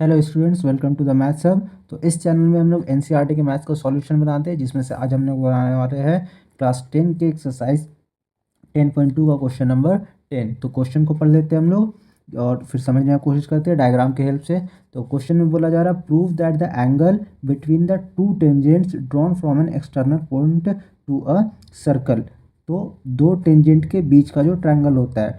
Hello students, welcome to the maths hub. तो इस channel में हम लोग एनसीईआरटी के मैथ्स का सॉल्यूशन बनाते हैं, जिसमें से आज हम लोग बनाने वाले हैं क्लास 10 के एक्सरसाइज 10.2 का क्वेश्चन नंबर 10। तो क्वेश्चन को पढ़ लेते हैं हम लोग और फिर समझने की कोशिश करते हैं डायग्राम के हेल्प से। तो क्वेश्चन में बोला जा रहा है, prove that the angle between the two tangents drawn from an external point to a circle. तो दो टेंजेंट के बीच का जो ट्रायंगल होता है,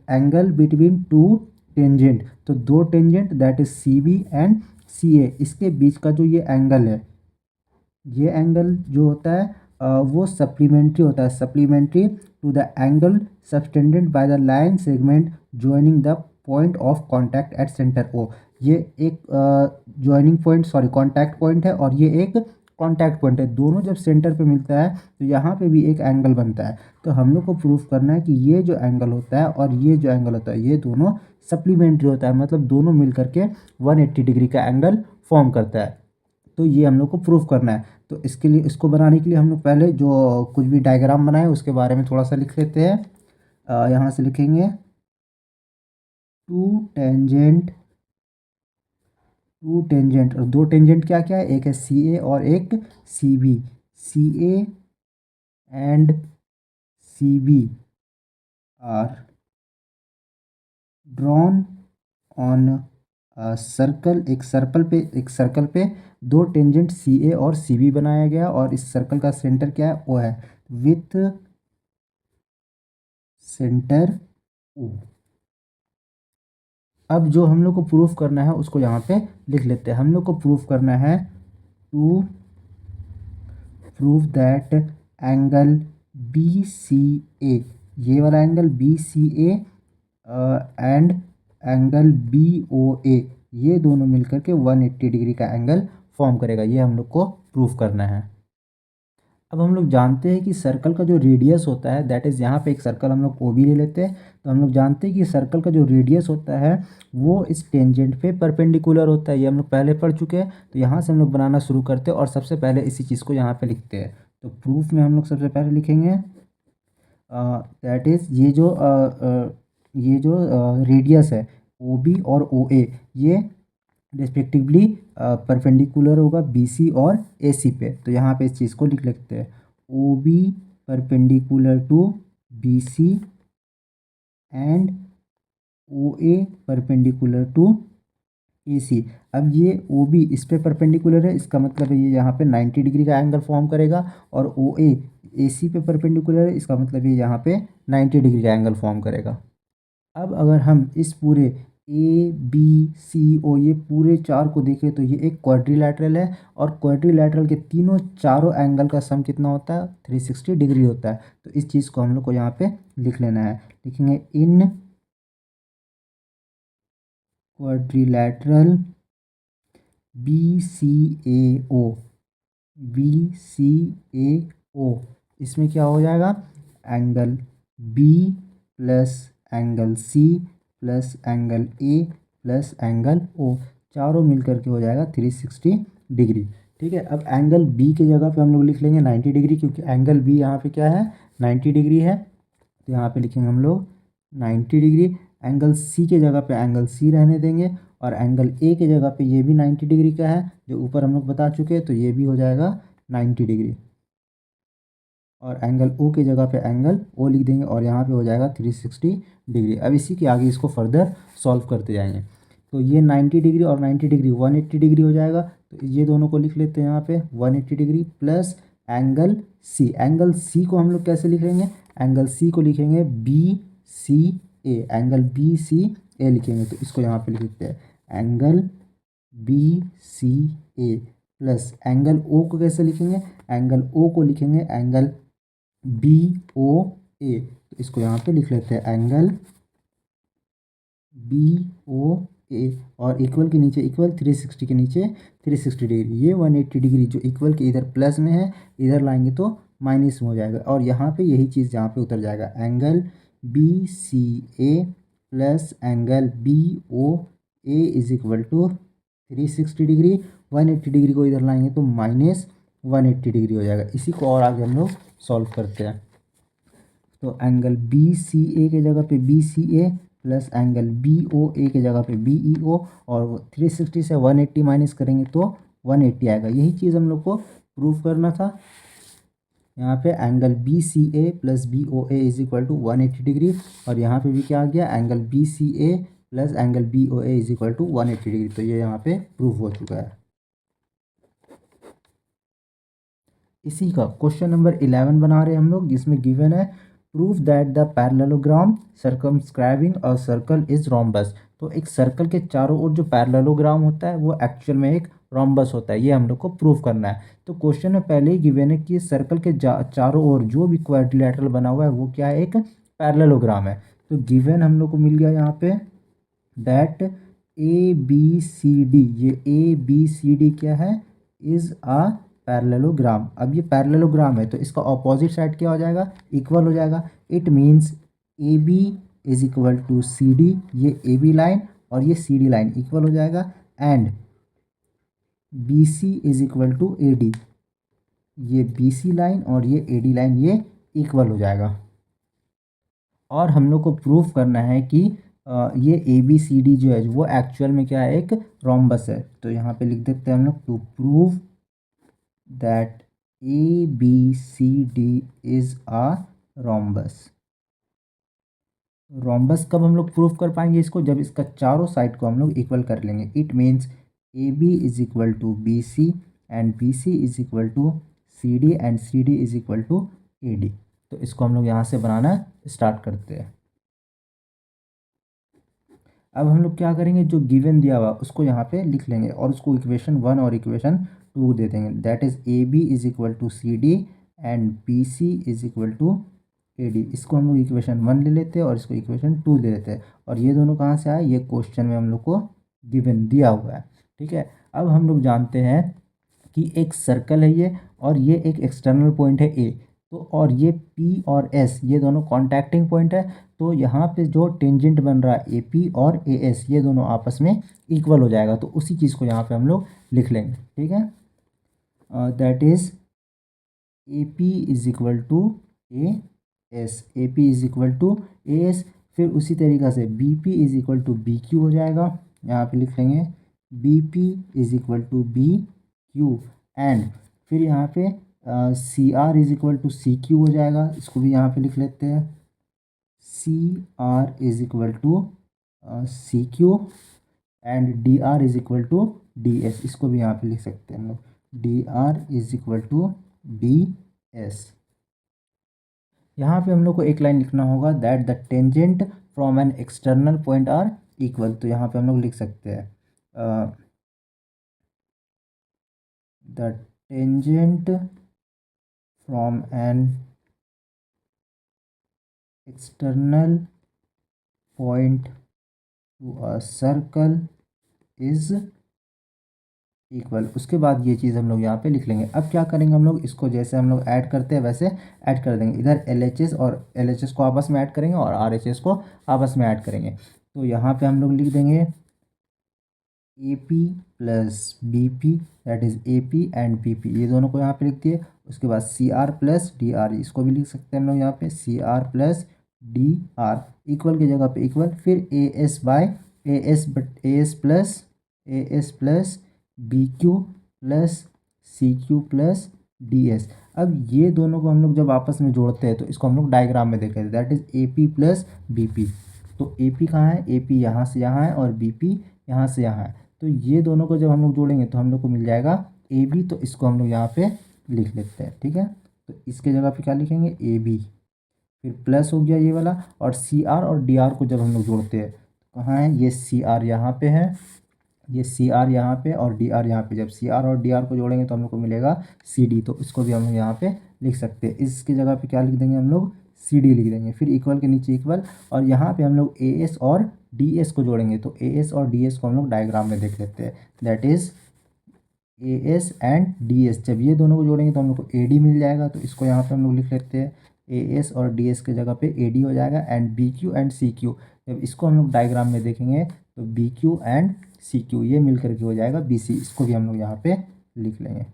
एंगल बिटवीन टू टेंजेंट, तो दो tangent that is C B and C A, इसके बीच का जो ये एंगल है, ये एंगल जो होता है वो सप्लीमेंट्री होता है, supplementary to the angle subtended by the line segment joining the point of contact at centre O. ये एक joining point, sorry contact point है, और ये एक कॉन्टैक्ट पॉइंट है। दोनों जब सेंटर पे मिलता है तो यहाँ पे भी एक एंगल बनता है। तो हम लोग को प्रूफ करना है कि ये जो एंगल होता है और ये जो एंगल होता है, ये दोनों सप्लीमेंट्री होता है, मतलब दोनों मिल करके 180 डिग्री का एंगल फॉर्म करता है। तो ये हम लोग को प्रूफ करना है। तो इसके लिए, इसको बनाने के लिए हम लोग पहले जो कुछ भी डायग्राम बनाए उसके बारे में थोड़ा सा लिख लेते हैं। यहाँ से लिखेंगे टू टेंजेंट, और दो टेंजेंट क्या क्या है, एक है सी ए और एक C B. C A and C B are drawn on circle. एक सर्कल पे दो टेंजेंट सी ए और सी बी बनाया गया, और इस सर्कल का सेंटर क्या है, ओ है, विथ सेंटर ओ। अब जो हम लोग को प्रूफ करना है उसको यहाँ पे लिख लेते हैं। हम लोग को प्रूफ करना है to prove that angle B C A, ये वाला angle B C A and angle B O A, ये दोनों मिलकर के 180 डिग्री का एंगल फॉर्म करेगा। ये हम लोग को प्रूफ करना है। अब हम लोग जानते हैं कि सर्कल का जो रेडियस होता है, दैट इज़, यहाँ पे एक सर्कल हम लोग ओ बी ले लेते हैं। तो हम लोग जानते हैं कि सर्कल का जो रेडियस होता है वो इस टेंजेंट पे परपेंडिकुलर होता है। ये हम लोग पहले पढ़ चुके हैं। तो यहाँ से हम लोग बनाना शुरू करते हैं और सबसे पहले इसी चीज़ को यहाँ पे लिखते हैं। तो प्रूफ में हम लोग सबसे पहले लिखेंगे दैट इज़, ये जो रेडियस है ओ बी और ओ ए, ये रिस्पेक्टिवली परपेंडिकुलर होगा बी सी और ए सी पे। तो यहाँ पे इस चीज़ को लिख लेते हैं, O B perpendicular to B C and O A perpendicular to A C. अब ये ओ बी इस पे परपेंडिकुलर है, इसका मतलब है ये यहाँ पे 90 डिग्री का एंगल फॉर्म करेगा, और ओ ए सी पे परपेंडिकुलर है, इसका मतलब ये यहाँ पे 90 डिग्री का एंगल फॉर्म करेगा। अब अगर हम इस पूरे ए बी सी ओ, ये पूरे चार को देखें तो ये एक क्वाड्रिलैटरल है, और क्वाड्रिलैटरल के तीनों चारों एंगल का सम कितना होता है, 360 डिग्री होता है। तो इस चीज़ को हम लोग को यहाँ पे लिख लेना है। लिखेंगे in quadrilateral B C A O, B C A O, इसमें क्या हो जाएगा, angle B plus angle C plus angle A plus angle O, चारों मिलकर के हो जाएगा 360 डिग्री। ठीक है। अब एंगल बी के जगह पे हम लोग लिख लेंगे 90 डिग्री, क्योंकि एंगल बी यहाँ पे क्या है, 90 डिग्री है। तो यहाँ पे लिखेंगे हम लोग 90 डिग्री। एंगल सी के जगह पे एंगल सी रहने देंगे, और एंगल ए के जगह पे ये भी 90 डिग्री का है, जो ऊपर हम लोग बता चुके हैं। तो ये भी हो जाएगा 90 डिग्री, और एंगल ओ की जगह पे एंगल ओ लिख देंगे, और यहाँ पे हो जाएगा 360 डिग्री। अब इसी के आगे इसको फर्दर सॉल्व करते जाएंगे। तो ये 90 डिग्री और 90 डिग्री 180 डिग्री हो जाएगा। तो ये दोनों को लिख लेते हैं यहाँ पे 180 degree plus angle C. Angle C को हम लोग कैसे लिखेंगे, एंगल सी को लिखेंगे B C A, angle B C A लिखेंगे। तो इसको यहाँ पे लिख देते हैं angle B C A, plus angle O को कैसे लिखेंगे, एंगल ओ को लिखेंगे एंगल बी ओ ए। तो इसको यहाँ पे लिख लेते हैं एंगल बी ओ ए, और इक्वल के नीचे इक्वल, 360 के नीचे 360 डिग्री। ये 180 डिग्री जो इक्वल के इधर प्लस में है, इधर लाएंगे तो माइनस में हो जाएगा, और यहाँ पे यही चीज़ यहाँ पे उतर जाएगा, angle B C A plus angle B O A is equal to 360 degree. 180 degree को इधर लाएंगे तो माइनस 180 डिग्री हो जाएगा। इसी को और आगे हम लोग सॉल्व करते हैं। तो एंगल बी सी ए के जगह पे B C A plus angle B O ए की जगह पे बी ई ओ, और 360 से 180 माइनस करेंगे तो 180 आएगा। यही चीज़ हम लोग को प्रूफ करना था। यहाँ पे angle B C A plus B O A is equal to 180 degree, और यहाँ पे भी क्या आ गया, angle B C A plus angle B O A is equal to 180 degree. तो ये यहाँ पे प्रूफ हो चुका है। इसी का क्वेश्चन नंबर 11 बना रहे हैं हम लोग, जिसमें गिवन है proof that the parallelogram circumscribing a circle is rhombus. तो एक सर्कल के चारों ओर जो पैरेललोग्राम होता है वो एक्चुअल में एक रोम्बस होता है, ये हम लोग को प्रूफ करना है। तो क्वेश्चन में पहले ही गिवन है कि सर्कल के चारों ओर जो भी क्वाड्रिलेटरल बना हुआ है वो क्या है, एक पैरेललोग्राम है। तो गिवन हम लोग को मिल गया यहाँ पे that A B C D, ये ए बी सी डी क्या है, इज अ पैरेललोग्राम। अब ये पैरेललोग्राम है तो इसका ऑपोजिट साइड क्या हो जाएगा, इक्वल हो जाएगा। It means A B is equal to C D, ये ए बी लाइन और ये सी डी लाइन इक्वल हो जाएगा। And B C is equal to A D, ये बी सी लाइन और ये ए डी लाइन ये इक्वल हो जाएगा। और हम लोग को प्रूफ करना है कि ये ए बी सी डी जो है वो एक्चुअल में क्या है, एक रोम्बस है। तो यहाँ पे लिख देते हैं हम लोग, to prove that A B C D is a rhombus. Rhombus कब हम लोग प्रूफ कर पाएंगे इसको, जब इसका चारों साइड को हम लोग इक्वल कर लेंगे। It means A B is equal to B C and B C is equal to C D and C D is equal to A D. तो इसको हम लोग यहाँ से बनाना स्टार्ट करते हैं। अब हम लोग क्या करेंगे, जो गिवन दिया हुआ उसको यहाँ पे लिख लेंगे और उसको इक्वेशन 1 और इक्वेशन 2 दे देंगे। That is A B is equal to C D and B C is equal to A D. इसको हम लोग इक्वेशन 1 ले लेते हैं और इसको इक्वेशन 2 ले लेते हैं। और ये दोनों कहाँ से आए, ये क्वेश्चन में हम लोग को गिवन दिया हुआ है। ठीक है, अब हम लोग जानते हैं कि एक सर्कल है ये, और ये एक एक्सटर्नल पॉइंट है ए। तो और ये पी और एस ये दोनों कॉन्टैक्टिंग पॉइंट है। तो यहाँ पे जो टेंजेंट बन रहा है ए पी और ए एस, ये दोनों आपस में इक्वल हो जाएगा। तो उसी चीज़ को यहाँ पे हम लोग लिख लेंगे। ठीक है, that is A P is equal to A S, A P is equal to A S. फिर उसी तरीक़ा से B P is equal to B Q हो जाएगा। यहाँ पे लिख लेंगे B P is equal to B Q. And फिर यहाँ पे C R is equal to C Q हो जाएगा। इसको भी यहाँ पे लिख लेते हैं, C R is equal to C Q. And D R is equal to D S, इसको भी यहाँ पे लिख सकते हैं हम लोग, D R is equal to D S. यहाँ पे हम लोग को एक लाइन लिखना होगा, that the tangent from an external point are equal. तो यहाँ पे हम लोग लिख सकते हैं the tangent from an external point to a circle is equal. उसके बाद ये चीज़ हम लोग यहाँ पे लिख लेंगे। अब क्या करेंगे हम लोग, इसको जैसे हम लोग ऐड करते हैं वैसे ऐड कर देंगे। इधर एल एच एस और एल एच एस को आपस में ऐड करेंगे और आर एच एस को आपस में ऐड करेंगे। तो यहाँ पे हम लोग लिख देंगे A P plus B P, that is A P and B P, ये दोनों को यहाँ पे लिख दिए। उसके बाद C R plus D R, इसको भी लिख सकते हैं हम लोग यहाँ पे, C R plus D R, equal की जगह पे इक्वल। फिर A S by A S, but A S plus B Q plus C Q plus D S. अब ये दोनों को हम लोग जब आपस में जोड़ते हैं तो इसको हम लोग डायग्राम में देखें, that is A P plus B P. तो ए पी कहाँ है, ए पी यहाँ से यहाँ है और बी पी यहाँ से यहाँ है। तो ये दोनों को जब हम लोग जोड़ेंगे तो हम लोग को मिल जाएगा ए बी। तो इसको हम लोग यहाँ पे लिख लेते हैं। ठीक है, तो इसके जगह पे क्या लिखेंगे, ए बी, फिर प्लस हो गया ये वाला। और सी आर और डी आर को जब हम लोग जोड़ते हैं तो कहाँ है, ये सी आर यहाँ पे है, ये सी आर यहाँ पे और डी आर यहाँ पे। जब सी आर और डी आर को जोड़ेंगे तो हम लोग को मिलेगा सी डी। तो इसको भी हम लोग यहाँ पे लिख सकते हैं। इसकी जगह पे क्या लिख देंगे हम लोग, सी डी लिख देंगे। फिर इक्वल के नीचे इक्वल, और यहाँ पे हम लोग ए एस और डी एस को जोड़ेंगे। तो ए एस और डी एस को हम लोग डायग्राम में देख लेते हैं, that is A S and D S. जब ये दोनों को जोड़ेंगे तो हम लोग को ए डी मिल जाएगा। तो इसको यहाँ पे हम लोग लिख लेते हैं, ए एस और डी एस के जगह पे ए डी हो जाएगा। And B Q and C Q, जब इसको हम लोग डायग्राम में देखेंगे तो B Q and C Q ये मिल करके हो जाएगा बी सी। इसको भी हम लोग यहाँ पे लिख लेंगे।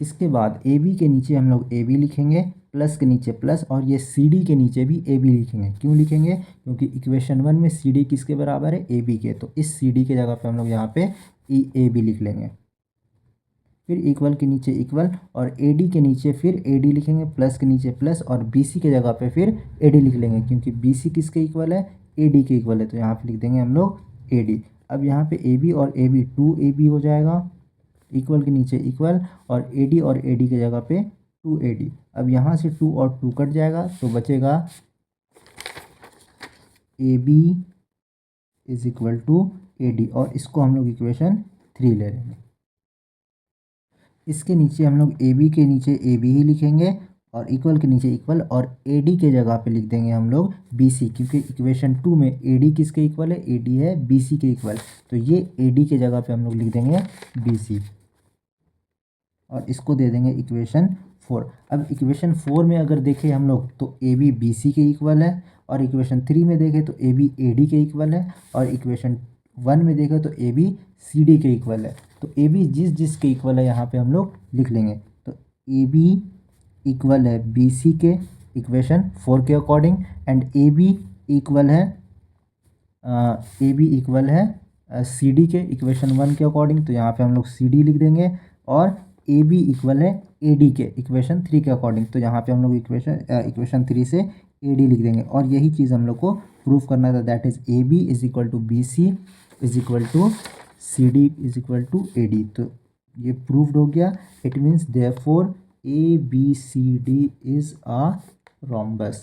इसके बाद ए बी के नीचे हम लोग ए बी लिखेंगे, प्लस के नीचे प्लस, और ये सी डी के नीचे भी ए बी लिखेंगे। क्यों लिखेंगे? क्योंकि इक्वेशन 1 में सी डी किसके बराबर है? ए बी के। तो इस सी डी के जगह पे हम लोग यहाँ पे ए बी लिख लेंगे। फिर इक्वल के नीचे इक्वल, और ए डी के नीचे फिर ए डी लिखेंगे, प्लस के नीचे प्लस, और बी सी के जगह पे फिर ए डी लिख लेंगे, क्योंकि बी सी किसके इक्वल है? ए डी के इक्वल है। तो यहाँ पे लिख देंगे हम लोग ए डी। अब यहाँ पे ए बी और ए बी 2ab हो जाएगा, इक्वल के नीचे इक्वल, और ए डी की जगह पे 2ad। अब यहाँ से 2 और 2 कट जाएगा, तो बचेगा A B is equal to A D, और इसको हम लोग इक्वेशन 3 ले लेंगे। इसके नीचे हम लोग ए बी के नीचे ए बी ही लिखेंगे, और इक्वल के नीचे इक्वल, और ए डी के जगह पे लिख देंगे हम लोग बी सी, क्योंकि इक्वेशन 2 में ए डी किसके इक्वल है? ए डी है बी सी के इक्वल। तो ये ए डी के जगह पे हम लोग लिख देंगे बी सी, और इसको दे देंगे इक्वेशन 4। अब इक्वेशन 4 में अगर देखें हम लोग, तो ए बी बी सी के इक्वल है, और इक्वेशन 3 में देखें तो ए बी ए डी के इक्वल है, और इक्वेशन 1 में देखें तो ए बी सी डी के इक्वल है। तो ए बी जिस के इक्वल है यहाँ पे हम लोग लिख लेंगे। तो ए बी इक्वल है बी सी के इक्वेशन 4 के according, and A B equal है सी डी के इक्वेशन 1 के अकॉर्डिंग। तो यहाँ पे हम लोग सी डी लिख देंगे, और ए बी इक्वल है ए डी के इक्वेशन 3 के अकॉर्डिंग। तो यहाँ पे हम लोग इक्वेशन 3 से ए डी लिख देंगे, और यही चीज़ हम लोग को प्रूफ करना था, that is A B is equal to B C is equal to C D is equal to A D. तो ये प्रूफ्ड हो गया। It means therefore A B C D is a rhombus।